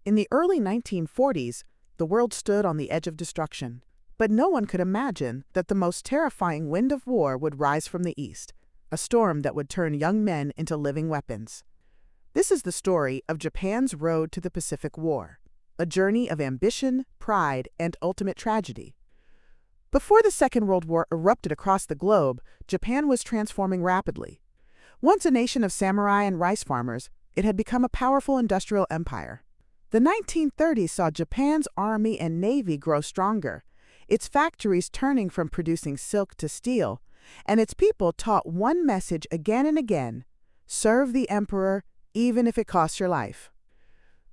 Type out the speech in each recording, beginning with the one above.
In the early 1940s, the world stood on the edge of destruction. But no one could imagine that the most terrifying wind of war would rise from the east, a storm that would turn young men into living weapons. This is the story of Japan's road to the Pacific War, a journey of ambition, pride, and ultimate tragedy. Before the Second World War erupted across the globe, Japan was transforming rapidly. Once a nation of samurai and rice farmers, it had become a powerful industrial empire. The 1930s saw Japan's army and navy grow stronger, its factories turning from producing silk to steel, and its people taught one message again and again: serve the emperor, even if it costs your life.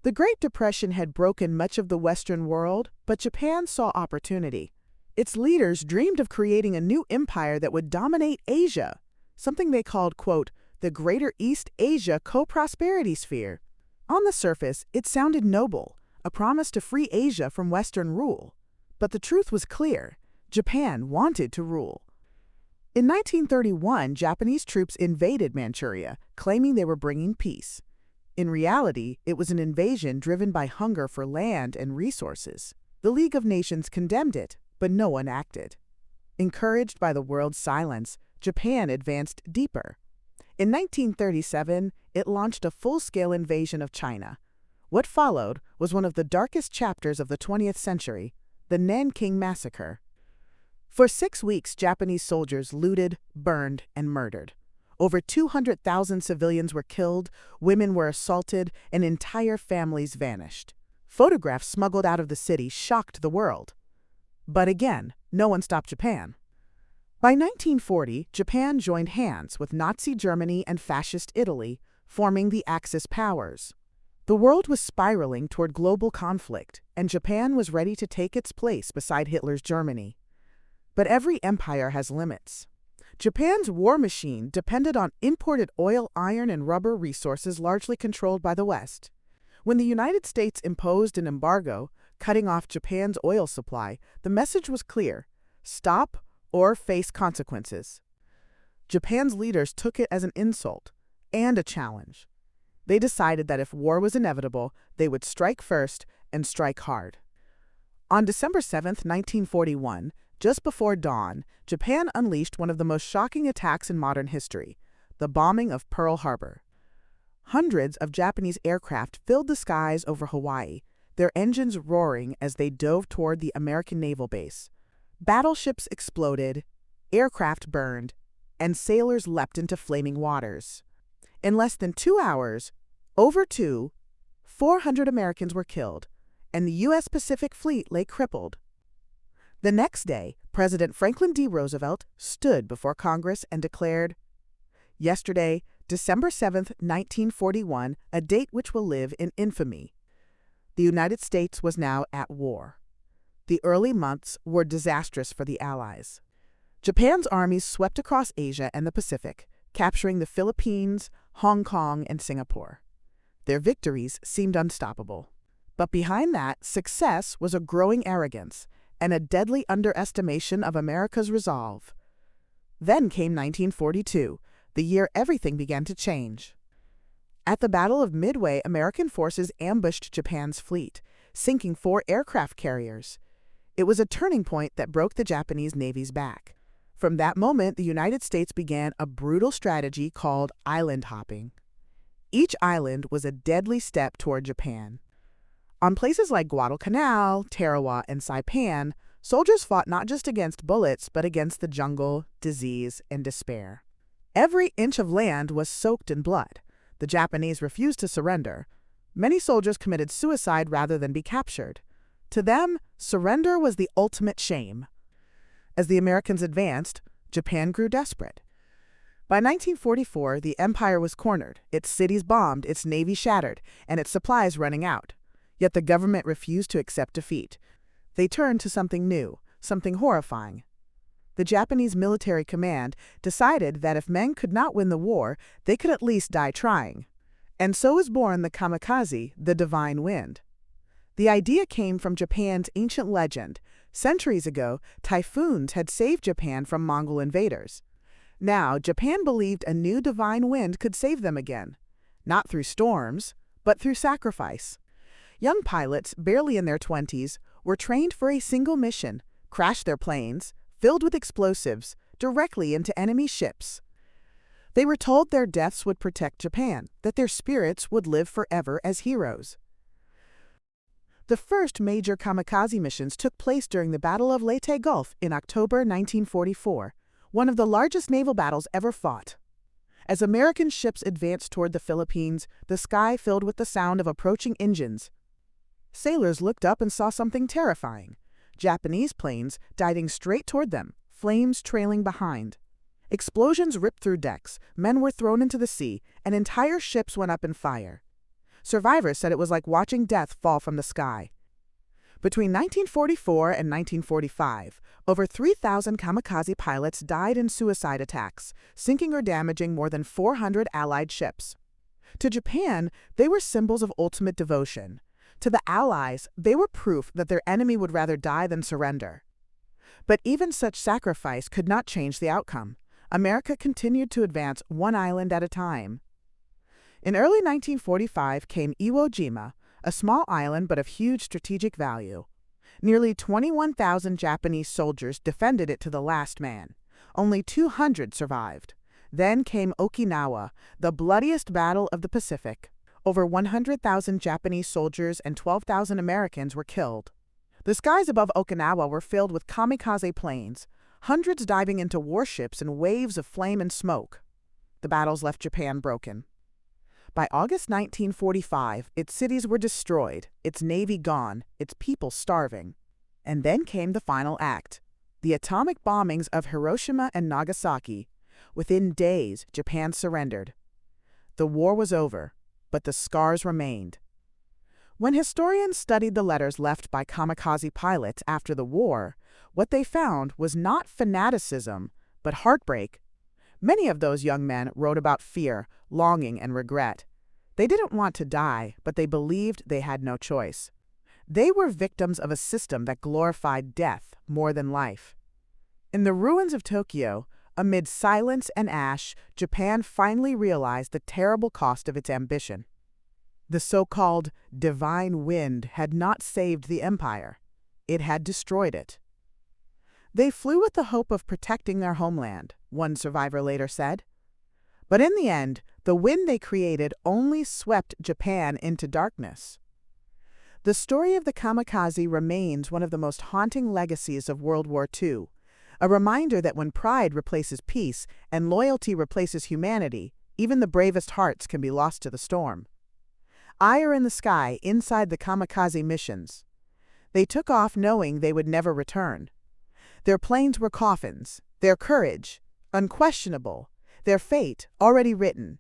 The Great Depression had broken much of the Western world, but Japan saw opportunity. Its leaders dreamed of creating a new empire that would dominate Asia, something they called, quote, the Greater East Asia Co-Prosperity Sphere. On the surface, it sounded noble, a promise to free Asia from Western rule. But the truth was clear: Japan wanted to rule. In 1931, Japanese troops invaded Manchuria, claiming they were bringing peace. In reality, it was an invasion driven by hunger for land and resources. The League of Nations condemned it, but no one acted. Encouraged by the world's silence, Japan advanced deeper. In 1937, it launched a full-scale invasion of China. What followed was one of the darkest chapters of the 20th century, the Nanking Massacre. For 6 weeks, Japanese soldiers looted, burned, and murdered. Over 200,000 civilians were killed, women were assaulted, and entire families vanished. Photographs smuggled out of the city shocked the world. But again, no one stopped Japan. By 1940, Japan joined hands with Nazi Germany and Fascist Italy, forming the Axis powers. The world was spiraling toward global conflict, and Japan was ready to take its place beside Hitler's Germany. But every empire has limits. Japan's war machine depended on imported oil, iron, and rubber resources largely controlled by the West. When the United States imposed an embargo, cutting off Japan's oil supply, the message was clear: stop or face consequences. Japan's leaders took it as an insult and a challenge. They decided that if war was inevitable, they would strike first and strike hard. On December 7, 1941, just before dawn, Japan unleashed one of the most shocking attacks in modern history: the bombing of Pearl Harbor. Hundreds of Japanese aircraft filled the skies over Hawaii, their engines roaring as they dove toward the American naval base. Battleships exploded, aircraft burned, and sailors leapt into flaming waters. In less than 2 hours, 400 Americans were killed, and the U.S. Pacific Fleet lay crippled. The next day, President Franklin D. Roosevelt stood before Congress and declared, "Yesterday, December 7, 1941, a date which will live in infamy." The United States was now at war. The early months were disastrous for the Allies. Japan's armies swept across Asia and the Pacific, capturing the Philippines, Hong Kong, and Singapore. Their victories seemed unstoppable. But behind that success was a growing arrogance and a deadly underestimation of America's resolve. Then came 1942, the year everything began to change. At the Battle of Midway, American forces ambushed Japan's fleet, sinking 4 aircraft carriers. It was a turning point that broke the Japanese Navy's back. From that moment, the United States began a brutal strategy called island hopping. Each island was a deadly step toward Japan. On places like Guadalcanal, Tarawa, and Saipan, soldiers fought not just against bullets, but against the jungle, disease, and despair. Every inch of land was soaked in blood. The Japanese refused to surrender. Many soldiers committed suicide rather than be captured. To them, surrender was the ultimate shame. As the Americans advanced, Japan grew desperate. By 1944, the empire was cornered, its cities bombed, its navy shattered, and its supplies running out. Yet the government refused to accept defeat. They turned to something new, something horrifying. The Japanese military command decided that if men could not win the war, they could at least die trying. And so was born the Kamikaze, the divine wind. The idea came from Japan's ancient legend. Centuries ago, typhoons had saved Japan from Mongol invaders. Now, Japan believed a new divine wind could save them again, not through storms, but through sacrifice. Young pilots, barely in their 20s, were trained for a single mission: crash their planes, filled with explosives, directly into enemy ships. They were told their deaths would protect Japan, that their spirits would live forever as heroes. The first major kamikaze missions took place during the Battle of Leyte Gulf in October 1944, one of the largest naval battles ever fought. As American ships advanced toward the Philippines, the sky filled with the sound of approaching engines. Sailors looked up and saw something terrifying: Japanese planes diving straight toward them, flames trailing behind. Explosions ripped through decks, men were thrown into the sea, and entire ships went up in fire. Survivors said it was like watching death fall from the sky. Between 1944 and 1945, over 3,000 kamikaze pilots died in suicide attacks, sinking or damaging more than 400 Allied ships. To Japan, they were symbols of ultimate devotion. To the Allies, they were proof that their enemy would rather die than surrender. But even such sacrifice could not change the outcome. America continued to advance one island at a time. In early 1945 came Iwo Jima, a small island but of huge strategic value. Nearly 21,000 Japanese soldiers defended it to the last man. Only 200 survived. Then came Okinawa, the bloodiest battle of the Pacific. Over 100,000 Japanese soldiers and 12,000 Americans were killed. The skies above Okinawa were filled with kamikaze planes, hundreds diving into warships in waves of flame and smoke. The battles left Japan broken. By August 1945, its cities were destroyed, its navy gone, its people starving. And then came the final act: the atomic bombings of Hiroshima and Nagasaki. Within days, Japan surrendered. The war was over, but the scars remained. When historians studied the letters left by kamikaze pilots after the war, what they found was not fanaticism, but heartbreak. Many of those young men wrote about fear, longing, and regret. They didn't want to die, but they believed they had no choice. They were victims of a system that glorified death more than life. In the ruins of Tokyo, amid silence and ash, Japan finally realized the terrible cost of its ambition. The so-called divine wind had not saved the empire. It had destroyed it. They flew with the hope of protecting their homeland, one survivor later said. But in the end, the wind they created only swept Japan into darkness. The story of the kamikaze remains one of the most haunting legacies of World War II, a reminder that when pride replaces peace and loyalty replaces humanity, even the bravest hearts can be lost to the storm. Ire in the sky inside the kamikaze missions. They took off knowing they would never return. Their planes were coffins, their courage unquestionable, their fate already written.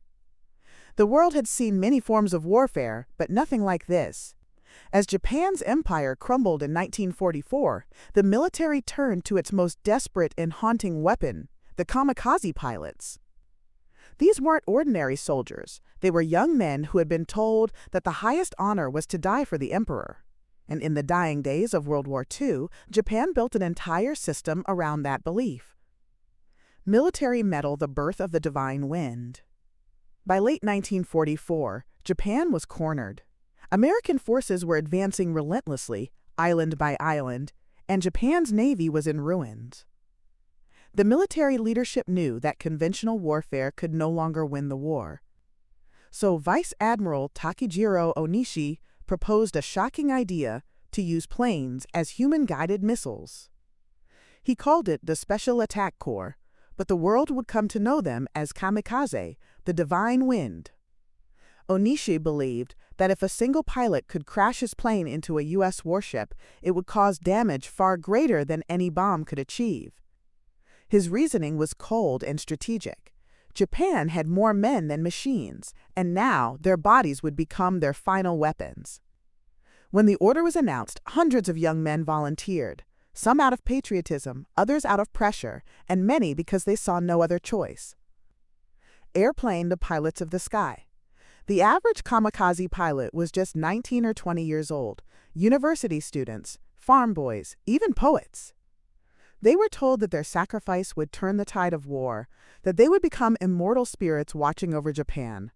The world had seen many forms of warfare, but nothing like this. As Japan's empire crumbled in 1944, the military turned to its most desperate and haunting weapon, the kamikaze pilots. These weren't ordinary soldiers. They were young men who had been told that the highest honor was to die for the emperor. And in the dying days of World War II, Japan built an entire system around that belief. Military medal: the birth of the divine wind. By late 1944, Japan was cornered. American forces were advancing relentlessly, island by island, and Japan's navy was in ruins. The military leadership knew that conventional warfare could no longer win the war. So Vice Admiral Takejiro Onishi proposed a shocking idea to use planes as human-guided missiles. He called it the Special Attack Corps, but the world would come to know them as Kamikaze, the divine wind. Onishi believed that if a single pilot could crash his plane into a U.S. warship, it would cause damage far greater than any bomb could achieve. His reasoning was cold and strategic. Japan had more men than machines, and now their bodies would become their final weapons. When the order was announced, hundreds of young men volunteered, some out of patriotism, others out of pressure, and many because they saw no other choice. Airplane: the pilots of the sky. The average kamikaze pilot was just 19 or 20 years old, university students, farm boys, even poets. They were told that their sacrifice would turn the tide of war, that they would become immortal spirits watching over Japan.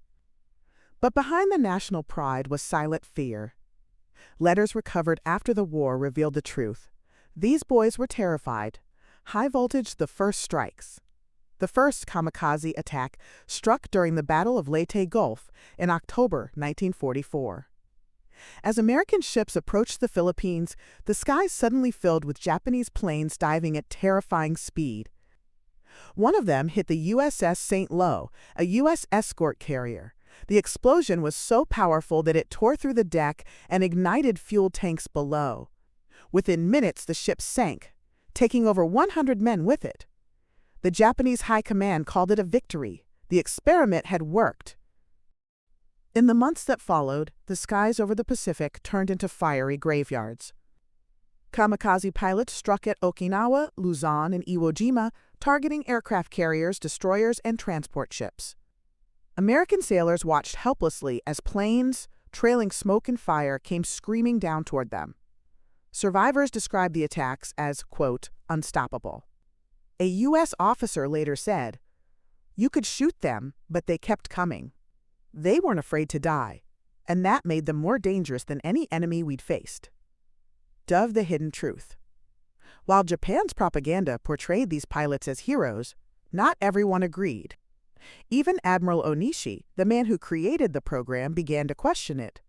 But behind the national pride was silent fear. Letters recovered after the war revealed the truth. These boys were terrified. High voltage, the first strikes. The first kamikaze attack struck during the Battle of Leyte Gulf in October 1944. As American ships approached the Philippines, the skies suddenly filled with Japanese planes diving at terrifying speed. One of them hit the USS St. Lo, a U.S. escort carrier. The explosion was so powerful that it tore through the deck and ignited fuel tanks below. Within minutes, the ship sank, taking over 100 men with it. The Japanese High Command called it a victory. The experiment had worked. In the months that followed, the skies over the Pacific turned into fiery graveyards. Kamikaze pilots struck at Okinawa, Luzon, and Iwo Jima, targeting aircraft carriers, destroyers, and transport ships. American sailors watched helplessly as planes, trailing smoke and fire, came screaming down toward them. Survivors described the attacks as, quote, unstoppable. A U.S. officer later said, "You could shoot them, but they kept coming. They weren't afraid to die, and that made them more dangerous than any enemy we'd faced." Dove the hidden truth. While Japan's propaganda portrayed these pilots as heroes, not everyone agreed. Even Admiral Onishi, the man who created the program, began to question it.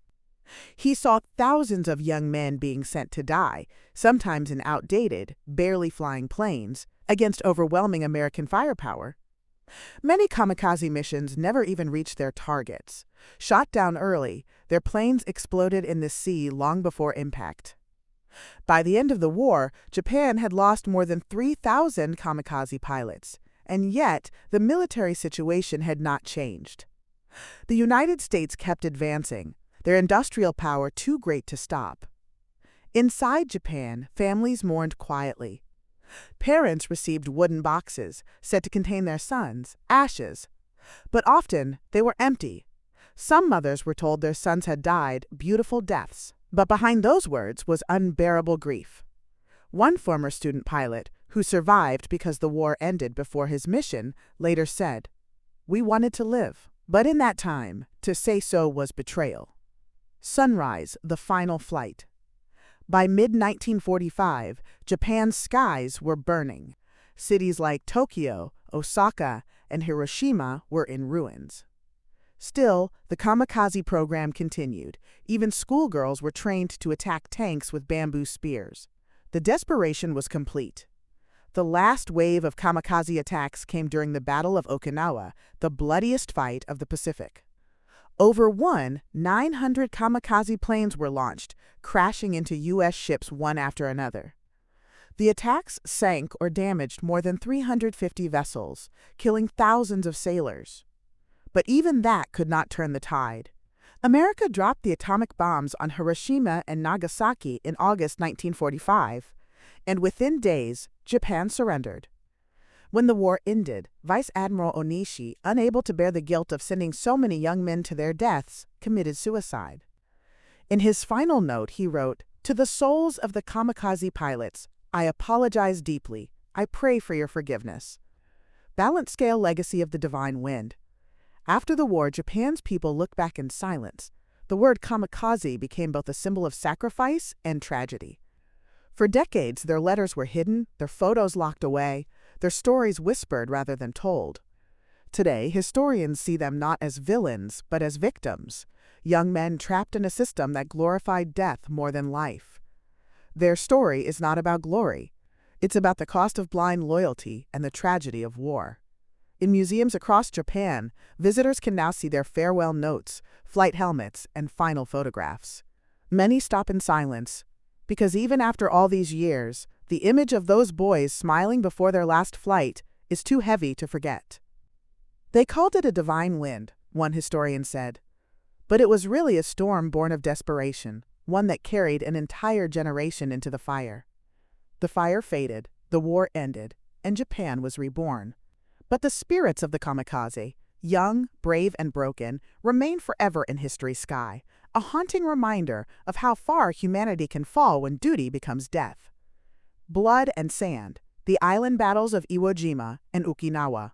He saw thousands of young men being sent to die, sometimes in outdated, barely flying planes, against overwhelming American firepower. Many kamikaze missions never even reached their targets. Shot down early, their planes exploded in the sea long before impact. By the end of the war, Japan had lost more than 3,000 kamikaze pilots, and yet the military situation had not changed. The United States kept advancing, their industrial power too great to stop. Inside Japan, families mourned quietly. Parents received wooden boxes, said to contain their sons' ashes. But often they were empty. Some mothers were told their sons had died beautiful deaths. But behind those words was unbearable grief. One former student pilot, who survived because the war ended before his mission, later said, "We wanted to live, but in that time, to say so was betrayal." Sunrise, the final flight. By mid-1945, Japan's skies were burning. Cities like Tokyo, Osaka, and Hiroshima were in ruins. Still, the kamikaze program continued. Even schoolgirls were trained to attack tanks with bamboo spears. The desperation was complete. The last wave of kamikaze attacks came during the Battle of Okinawa, the bloodiest fight of the Pacific. Over 900 kamikaze planes were launched, crashing into U.S. ships one after another. The attacks sank or damaged more than 350 vessels, killing thousands of sailors. But even that could not turn the tide. America dropped the atomic bombs on Hiroshima and Nagasaki in August 1945, and within days, Japan surrendered. When the war ended, Vice Admiral Onishi, unable to bear the guilt of sending so many young men to their deaths, committed suicide. In his final note, he wrote, "To the souls of the kamikaze pilots, I apologize deeply. I pray for your forgiveness." Balance scale legacy of the divine wind. After the war, Japan's people looked back in silence. The word kamikaze became both a symbol of sacrifice and tragedy. For decades, their letters were hidden, their photos locked away, their stories whispered rather than told. Today, historians see them not as villains, but as victims, young men trapped in a system that glorified death more than life. Their story is not about glory. It's about the cost of blind loyalty and the tragedy of war. In museums across Japan, visitors can now see their farewell notes, flight helmets, and final photographs. Many stop in silence, because even after all these years, the image of those boys smiling before their last flight is too heavy to forget. They called it a divine wind, one historian said. But it was really a storm born of desperation, one that carried an entire generation into the fire. The fire faded, the war ended, and Japan was reborn. But the spirits of the kamikaze, young, brave, and broken, remain forever in history's sky, a haunting reminder of how far humanity can fall when duty becomes death. Blood and sand, the island battles of Iwo Jima and Okinawa.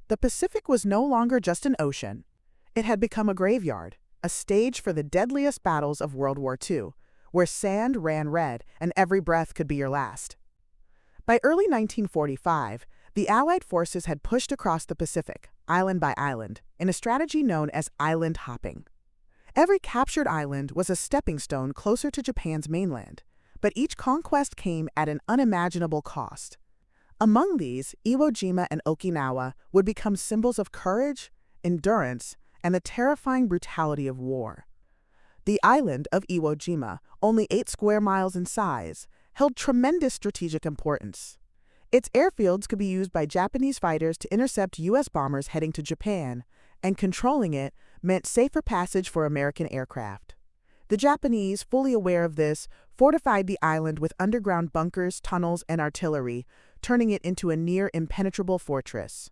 The Pacific was no longer just an ocean. It had become a graveyard, a stage for the deadliest battles of World War II, where sand ran red and every breath could be your last. By early 1945, the Allied forces had pushed across the Pacific, island by island, in a strategy known as island hopping. Every captured island was a stepping stone closer to Japan's mainland, but each conquest came at an unimaginable cost. Among these, Iwo Jima and Okinawa would become symbols of courage, endurance, and the terrifying brutality of war. The island of Iwo Jima, only 8 square miles in size, held tremendous strategic importance. Its airfields could be used by Japanese fighters to intercept U.S. bombers heading to Japan, and controlling it meant safer passage for American aircraft. The Japanese, fully aware of this, fortified the island with underground bunkers, tunnels, and artillery, turning it into a near-impenetrable fortress.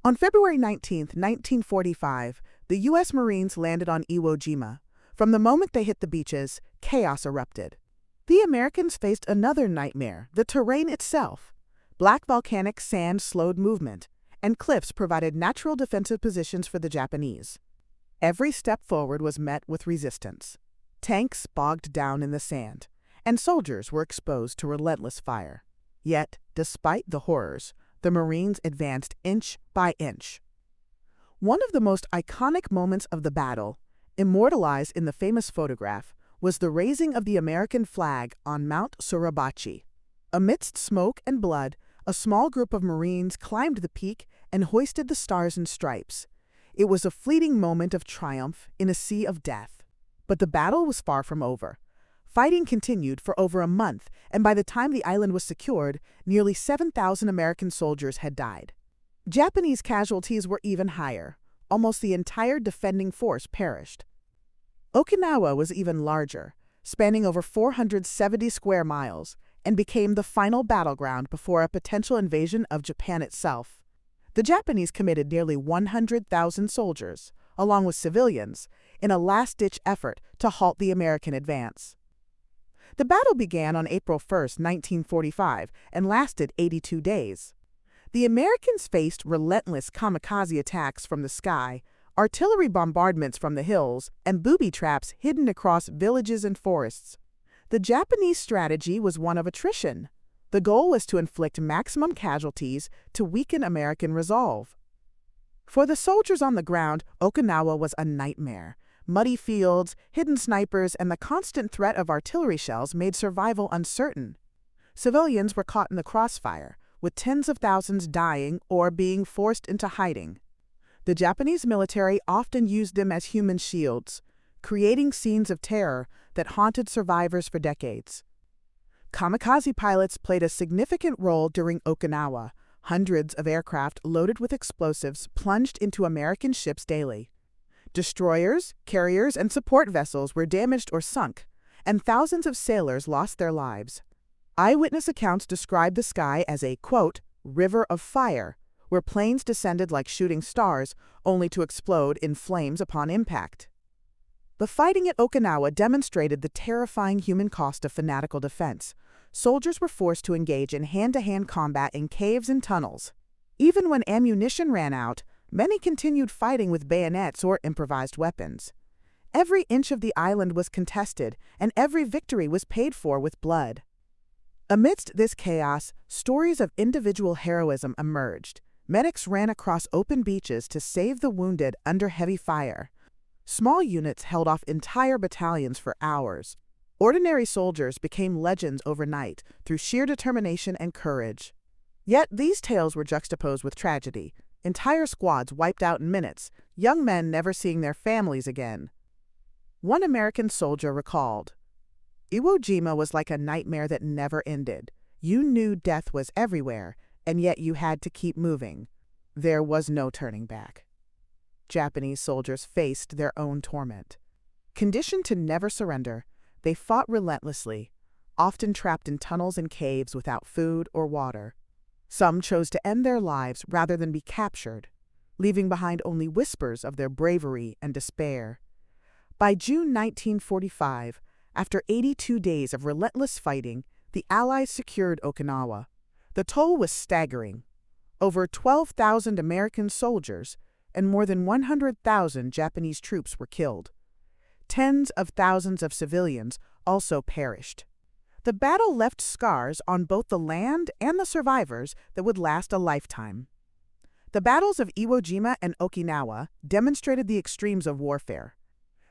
On February 19, 1945, the U.S. Marines landed on Iwo Jima. From the moment they hit the beaches, chaos erupted. The Americans faced another nightmare, the terrain itself. Black volcanic sand slowed movement, and cliffs provided natural defensive positions for the Japanese. Every step forward was met with resistance. Tanks bogged down in the sand, and soldiers were exposed to relentless fire. Yet, despite the horrors, the Marines advanced inch by inch. One of the most iconic moments of the battle, immortalized in the famous photograph, was the raising of the American flag on Mount Suribachi. Amidst smoke and blood, a small group of Marines climbed the peak and hoisted the stars and stripes. It was a fleeting moment of triumph in a sea of death. But the battle was far from over. Fighting continued for over a month, and by the time the island was secured, nearly 7,000 American soldiers had died. Japanese casualties were even higher. Almost the entire defending force perished. Okinawa was even larger, spanning over 470 square miles, and became the final battleground before a potential invasion of Japan itself. The Japanese committed nearly 100,000 soldiers, along with civilians, in a last-ditch effort to halt the American advance. The battle began on April 1, 1945, and lasted 82 days. The Americans faced relentless kamikaze attacks from the sky, artillery bombardments from the hills, and booby traps hidden across villages and forests. The Japanese strategy was one of attrition. The goal was to inflict maximum casualties to weaken American resolve. For the soldiers on the ground, Okinawa was a nightmare. Muddy fields, hidden snipers, and the constant threat of artillery shells made survival uncertain. Civilians were caught in the crossfire, with tens of thousands dying or being forced into hiding. The Japanese military often used them as human shields, creating scenes of terror that haunted survivors for decades. Kamikaze pilots played a significant role during Okinawa. Hundreds of aircraft loaded with explosives plunged into American ships daily. Destroyers, carriers, and support vessels were damaged or sunk, and thousands of sailors lost their lives. Eyewitness accounts describe the sky as a, quote, river of fire, where planes descended like shooting stars, only to explode in flames upon impact. The fighting at Okinawa demonstrated the terrifying human cost of fanatical defense. Soldiers were forced to engage in hand-to-hand combat in caves and tunnels. Even when ammunition ran out, many continued fighting with bayonets or improvised weapons. Every inch of the island was contested, and every victory was paid for with blood. Amidst this chaos, stories of individual heroism emerged. Medics ran across open beaches to save the wounded under heavy fire. Small units held off entire battalions for hours. Ordinary soldiers became legends overnight through sheer determination and courage. Yet these tales were juxtaposed with tragedy. Entire squads wiped out in minutes, young men never seeing their families again. One American soldier recalled, "Iwo Jima was like a nightmare that never ended. You knew death was everywhere, and yet you had to keep moving. There was no turning back." Japanese soldiers faced their own torment. Conditioned to never surrender, they fought relentlessly, often trapped in tunnels and caves without food or water. Some chose to end their lives rather than be captured, leaving behind only whispers of their bravery and despair. By June 1945, after 82 days of relentless fighting, the Allies secured Okinawa. The toll was staggering. Over 12,000 American soldiers and more than 100,000 Japanese troops were killed. Tens of thousands of civilians also perished. The battle left scars on both the land and the survivors that would last a lifetime. The battles of Iwo Jima and Okinawa demonstrated the extremes of warfare.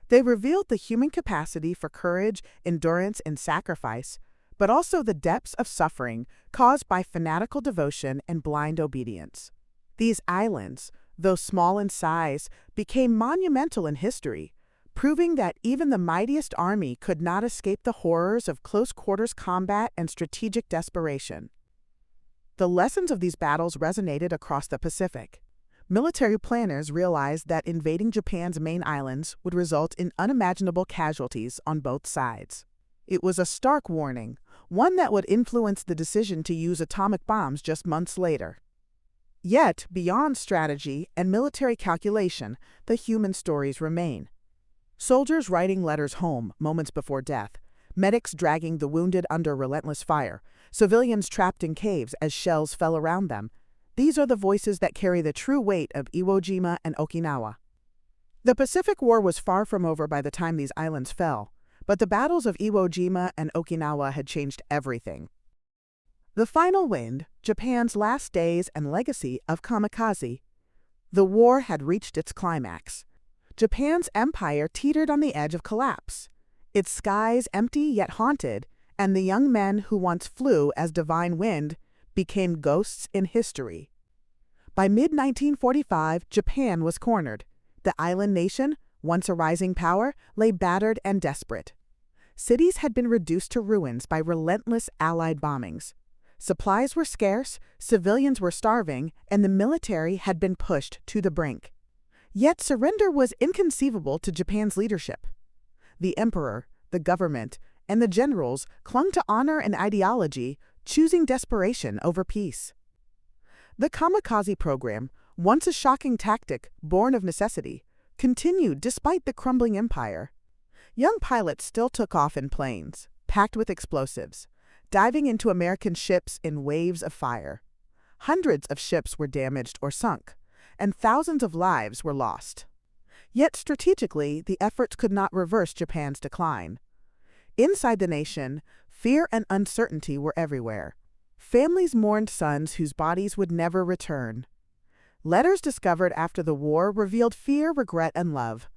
They revealed the human capacity for courage, endurance, and sacrifice, but also the depths of suffering caused by fanatical devotion and blind obedience. These islands, though small in size, became monumental in history, proving that even the mightiest army could not escape the horrors of close-quarters combat and strategic desperation. The lessons of these battles resonated across the Pacific. Military planners realized that invading Japan's main islands would result in unimaginable casualties on both sides. It was a stark warning, one that would influence the decision to use atomic bombs just months later. Yet, beyond strategy and military calculation, the human stories remain. Soldiers writing letters home moments before death, medics dragging the wounded under relentless fire, civilians trapped in caves as shells fell around them. These are the voices that carry the true weight of Iwo Jima and Okinawa. The Pacific War was far from over by the time these islands fell, but the battles of Iwo Jima and Okinawa had changed everything. The Final Wind, Japan's last days and legacy of Kamikaze. The war had reached its climax. Japan's empire teetered on the edge of collapse. Its skies empty yet haunted, and the young men who once flew as divine wind became ghosts in history. By mid-1945, Japan was cornered. The island nation, once a rising power, lay battered and desperate. Cities had been reduced to ruins by relentless Allied bombings. Supplies were scarce, civilians were starving, and the military had been pushed to the brink. Yet surrender was inconceivable to Japan's leadership. The emperor, the government, and the generals clung to honor and ideology, choosing desperation over peace. The Kamikaze program, once a shocking tactic born of necessity, continued despite the crumbling empire. Young pilots still took off in planes, packed with explosives, diving into American ships in waves of fire. Hundreds of ships were damaged or sunk, and thousands of lives were lost. Yet strategically, the efforts could not reverse Japan's decline. Inside the nation, fear and uncertainty were everywhere. Families mourned sons whose bodies would never return. Letters discovered after the war revealed fear, regret, and love.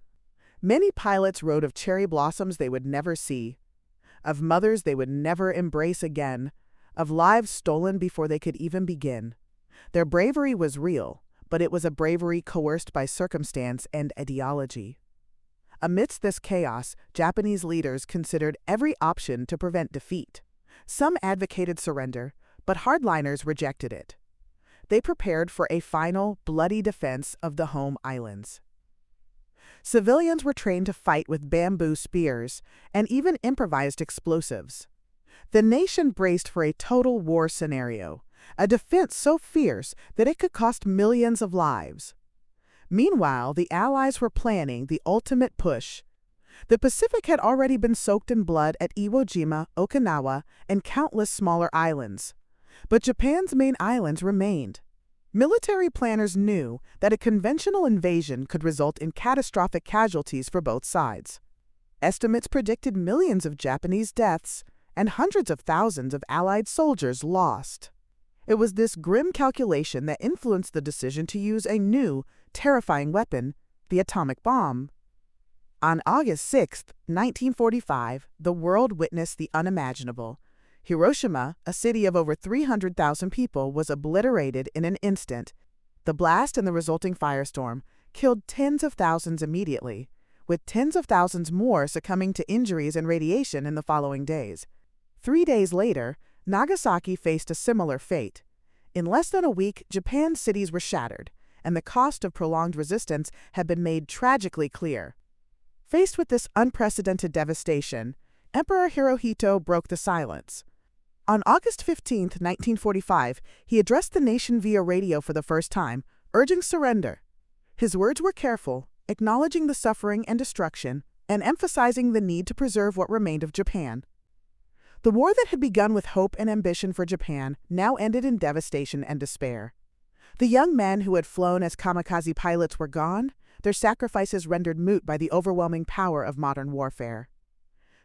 Many pilots wrote of cherry blossoms they would never see, of mothers they would never embrace again, of lives stolen before they could even begin. Their bravery was real, but it was a bravery coerced by circumstance and ideology. Amidst this chaos, Japanese leaders considered every option to prevent defeat. Some advocated surrender, but hardliners rejected it. They prepared for a final, bloody defense of the home islands. Civilians were trained to fight with bamboo spears and even improvised explosives. The nation braced for a total war scenario, a defense so fierce that it could cost millions of lives. Meanwhile, the Allies were planning the ultimate push. The Pacific had already been soaked in blood at Iwo Jima, Okinawa, and countless smaller islands. But Japan's main islands remained. Military planners knew that a conventional invasion could result in catastrophic casualties for both sides. Estimates predicted millions of Japanese deaths and hundreds of thousands of Allied soldiers lost. It was this grim calculation that influenced the decision to use a new, terrifying weapon, the atomic bomb. On August 6, 1945, the world witnessed the unimaginable. Hiroshima, a city of over 300,000 people, was obliterated in an instant. The blast and the resulting firestorm killed tens of thousands immediately, with tens of thousands more succumbing to injuries and radiation in the following days. 3 days later, Nagasaki faced a similar fate. In less than a week, Japan's cities were shattered, and the cost of prolonged resistance had been made tragically clear. Faced with this unprecedented devastation, Emperor Hirohito broke the silence. On August 15, 1945, he addressed the nation via radio for the first time, urging surrender. His words were careful, acknowledging the suffering and destruction, and emphasizing the need to preserve what remained of Japan. The war that had begun with hope and ambition for Japan now ended in devastation and despair. The young men who had flown as kamikaze pilots were gone, their sacrifices rendered moot by the overwhelming power of modern warfare.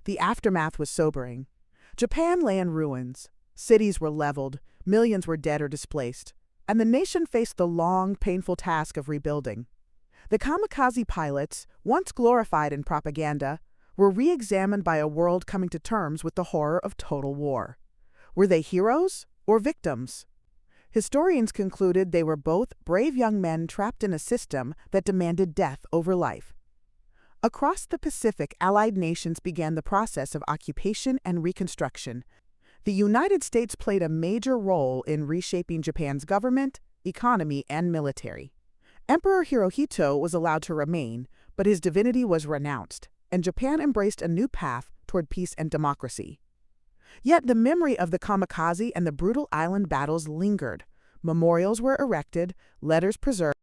The aftermath was sobering. Japan lay in ruins. Cities were leveled, millions were dead or displaced, and the nation faced the long, painful task of rebuilding. The kamikaze pilots, once glorified in propaganda, were re-examined by a world coming to terms with the horror of total war. Were they heroes or victims? Historians concluded they were both brave young men trapped in a system that demanded death over life. Across the Pacific, Allied nations began the process of occupation and reconstruction. The United States played a major role in reshaping Japan's government, economy, and military. Emperor Hirohito was allowed to remain, but his divinity was renounced, and Japan embraced a new path toward peace and democracy. Yet the memory of the kamikaze and the brutal island battles lingered. Memorials were erected, letters preserved,